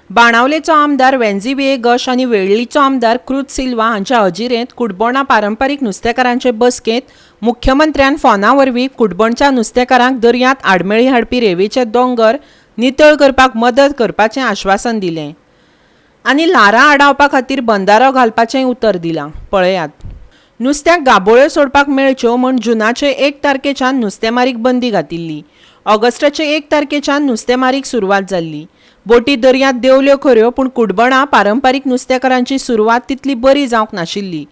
बाणावलेचो आमदार वेंझीवे गश आनी वेळ्ळीचो आमदार क्रुज सिल्वा हांच्या हजिरेंत कुडबोणा पारंपारीक नुस्तेकारांचे बसकेंत मुख्यमंत्र्यान फोना वरवीं कुडबोणच्या नुस्तेकारांक दर्यांत आडमेळी हाडपी रेंवेचे दोंगर नितळ करपाक मदत करपाचें आश्वासन दिलें आनी ल्हारां आडावपा खातीर बंदारो घालपाचेंय उतर दिलां. पळयात. नुस्त्याक गाबोळ्यो सोडपाक मेळच्यो म्हूण जुनाचे 1 तारखेच्यान नुस्तेमारीक बंदी घातिल्ली. ऑगस्टाचे 1 तारखेच्यान नुस्तेमारीक सुरवात जाल्ली. बोटी दर्यांत देंवल्यो खऱ्यो पूण कुडबणा पारंपारीक नुस्तेकारांची सुरवात तितली बरी जावंक नाशिल्ली.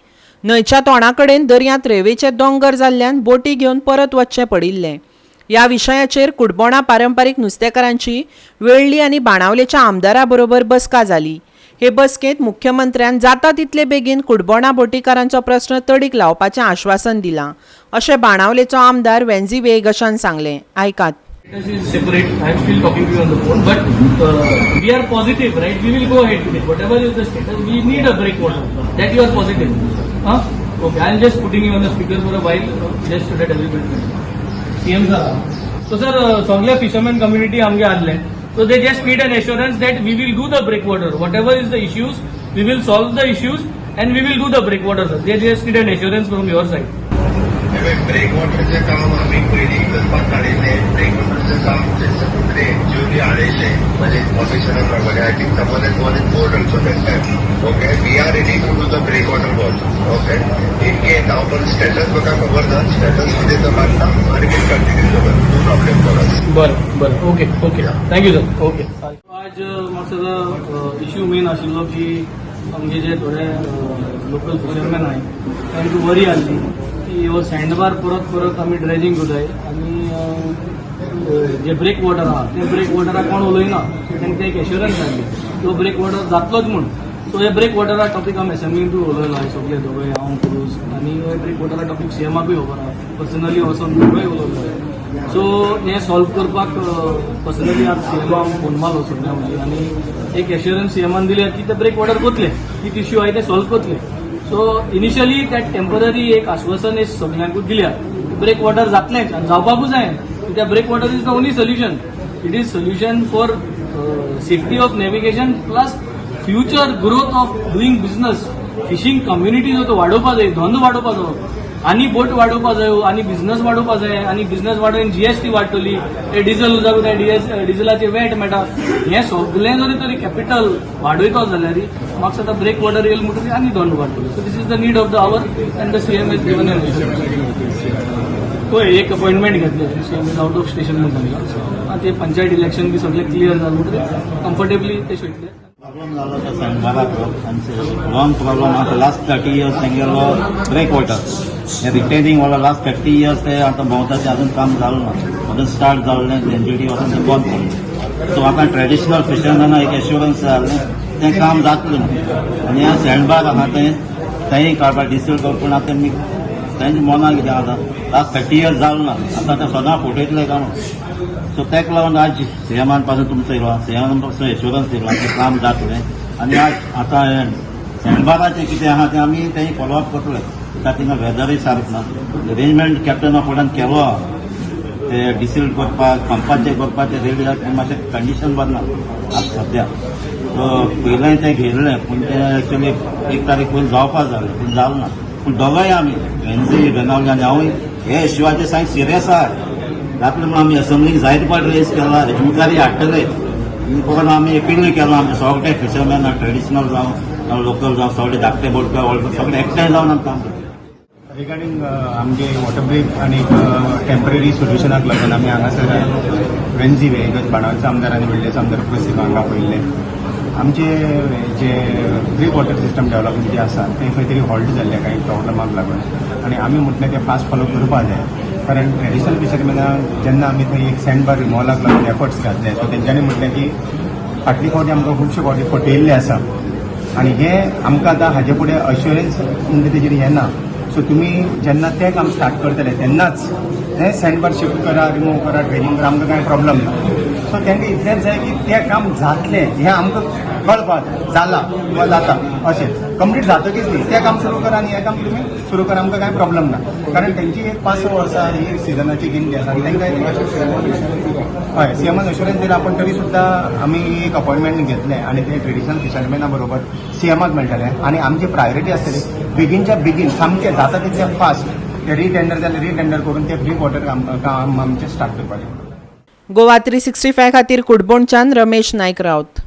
न्हंयच्या तोंडाकडेन दर्यांत रेंवेचे दोंगर जाल्ल्यान बोटी घेवन परत वचचें पडिल्लें. ह्या विशयाचेर कुडबोणा पारंपारीक नुस्तेकारांची वेळ्ळी आनी बाणावलेच्या आमदारा बरोबर बसका जाली. हे बसकेंत मुख्यमंत्र्यान जाता तितले बेगीन कुडबोणा बोटीकारांचो प्रस्न तडीक लावपाचें आश्वासन दिलां अशें बाणावलेचो आमदार वेंझीवे गशान सांगलें. आयकात. Status is separate. I am still talking to you on the phone, but we are positive, right? We will go ahead with it. Whatever is the status, we need a breakwater. That you are positive. Huh? Okay, I am just putting you on the speaker for a while, just so that everybody knows. CM sir. So sir, Songla fisherman community आमगे आदले. So they just need an assurance that we will do the breakwater. Whatever is the issues, we will solve the issues and we will do the breakwater, sir. They just need an assurance from your side. ब्रेकवॉटरचे काम आम्ही पयलीं करपाक काडिल्लें. ब्रेकवॉटरचें काम तेंचे कुत्रे actually हाडयल्लें म्हणजे ऑफिसरां प्रमाणे. आय थिंक समज एक board also that okay we are ready to do the breakwater work. Okay in case हांव पण स्टेटस म्हाका खबर ना. स्टेटस कितें तो लागता आनी कितें कंटिन्यू करता. No problem for us. बरं ओके थँक्यू सर. ओके आज म्हाका इश्यू मेन आशिल्लो की आमचे जे थोडे लोकल फिशरमॅन आहाय तांकां वरी आसली की ह्यो सँडबार परत आमी ड्रेजिंग कोताय आनी जे ब्रेक वॉटर आहा ते ब्रेक वॉटराक कोण उलयना तांकां एक एश्युरन्स जाल्ली तो ब्रेक वॉटर जातलोच म्हूण. सो हे ब्रेक वॉटरा टॉपीक आमी असेंब्लींतूय उलयलो हांवें सगळे दोगूय हांव क्रूज आनी हे ब्रेक वॉटरा टॉपीक सीएमाकूय खबर आहा. पर्सनली वचून दोगूय उलयलो. सो हे सॉल्व करपाक पर्सनली आज सीएमा फोन मारलो सगळ्या म्हणजे आनी एक एश्युरन्स सीएमान दिले की ते ब्रेक वॉटर कोतले कितें इश्यू आहाय ते सॉल्व कोतले. सो इनिशियली दॅट टेम्पररी एक आश्वासन हे सगळ्यांकूच दिल्या ब्रेक वॉटर जातलेंच आनी जावपाकूच जाय कित्याक breakwater is the only solution. It is solution for safety of navigation plus future growth of doing business. Fishing community जो तो वाडोवपा जाय धंदो वाडोवपा जायो आनी बोट वाडोवपा जायो आनी बिझनेस वाडोवपा जाय आनी बिझनेस वाडोवन जीएसटी वाडटली. ते डिझल उजाक डिझलाचे वेट मेळटा. हें सगळें जरी तरी कॅपिटल वाडयता जाल्यार म्हाका दिसता ब्रेक वॉटर येयले म्हणटकीर आनी धंदो वाडटलो. So this is the need of the hour and the CM is given पळय एक अपॉइंटमेंट घेतले CM is out of station म्हणून सांगला. ते पंचायत इलेक्शन बी सगळें क्लियर जालें म्हणटकीर कम्फर्टेबली ते शिकले. प्रॉब्लम जालो त्या सँडबाराचो आनी लॉंग प्रॉब्लम आतां लास्ट 30 years तेंगेलो ब्रेक वॉटर हे रिटेनिंग वॉटर लास्ट 30 years ते आतां भोंवताचें अजून काम जालें ना. अजून स्टार्ट जाल्लें एनजीटी वचून तें बंद केलें. सो आतां ट्रेडिशनल फिशरमॅनाक एक एश्युरन्स जाल्लें तें काम जातलें आनी ह्या सँडबार आहा तेंय काडपाक डिस्ट्रील पूण आतां तेंच्या मनाक कितें आतां लास्ट 30 years जालें ना. आतां ते सदां फटयतले काम. सो तेका लागून आज सीएमान पासून तुमचो येयलो सीएमान पासून एश्युरन्स दिलो तें काम जातलें आनी आज आतां सँडबाराचें कितें आहा तें आमी तें फॉलोअप करतले. कित्याक थिंगा वेदरूय सारको ना. अरेंजमेंट कॅप्टना फुड्यान केलो ते डिसील करपाक पंपाचें करपाचें रेडी मातशें कंडिशन बरें ना आज सद्या. सो पयलें तें घेतलें पूण तें एक्चुली 1 तारीख पयलीं जावपाक जालें पूण जालें ना. पूण दोगांय आमी वेंझी बेनावली आनी हांवूय हे इश्यूवाचेर सायन सिरियस आहाय. जातलें म्हणून आमी असेंब्लीक जायते फावट रेज केला मुखारी हाडटले पळोवन आमी एपीलूय केलो आमी सगळे फिशरमॅन ट्रेडिशनल जावं लोकल जावं सगळे धाकटे बोटकार सगळे एकठांय जावन आमी काम करता. रिगार्डिंग आमगे वॉटर ब्रेक आनी टेम्पररी सोल्युशनाक लागून आमी हांगासर वेंझीवे बाणावलेचो आमदार आनी वेळ्ळेचो आमदार प्रसिद्ध हांगा पळयल्ले. आमचे जे ब्रेक वॉटर सिस्टम डेव्हलपमेंट जे आसा तें खंय तरी हॉल्ट जाल्लें कांय प्रॉब्लमाक लागून आनी आमी म्हटलें तें फास्ट फॉलो करपाक जाय. कारण ट्रेडिशनल फिशरमॅनाक जेन्ना आमी थंय एक सँडबार रिमोवलाक लागून एफर्ट्स घातले सो तेंच्यांनी म्हटलें की फाटली फावटी आमकां खुबशे फावटी फटयल्ले आसा आनी हें आमकां आतां हाजे फुडें अश्युरन्स म्हणजे तेजेर येना. सो तुमी जेन्ना तें काम स्टार्ट करतले तेन्नाच हें सँडबार शिफ्ट करा रिमूव करा ड्रेनिंग करा आमकां कांय प्रॉब्लम ना. सो तांकां इतलेंच जाय की तें काम जातलें हें आमकां कळपाक जाला वा जाता अशें कंप्लीट जातकीच न्ही तें काम सुरू करा आनी हें काम तुमी सुरू करा आमकां कांय प्रॉब्लम ना कारण तेंची एक 5-6 वर्सां ही सिजनाची गिनती आसा आनी तांकां हय सीएमान अश्युरन्स दिला पण तरी सुद्दां आमी एक अपॉयंटमेंट घेतलें आनी ते ट्रेडिशनल फिशरमॅना बरोबर सीएमाक मेळटलें आनी आमची प्रायोरिटी आसतली बेगीनच्या बेगीन सामकें जाता तितलें फास्ट ते रिटेंडर जाल्यार रिटेंडर करून ते ब्रेक वॉटर काम आमचें स्टार्ट करपाचें. गोवा 365 खातीर कुडबोणच्यान रमेश नायक रावत.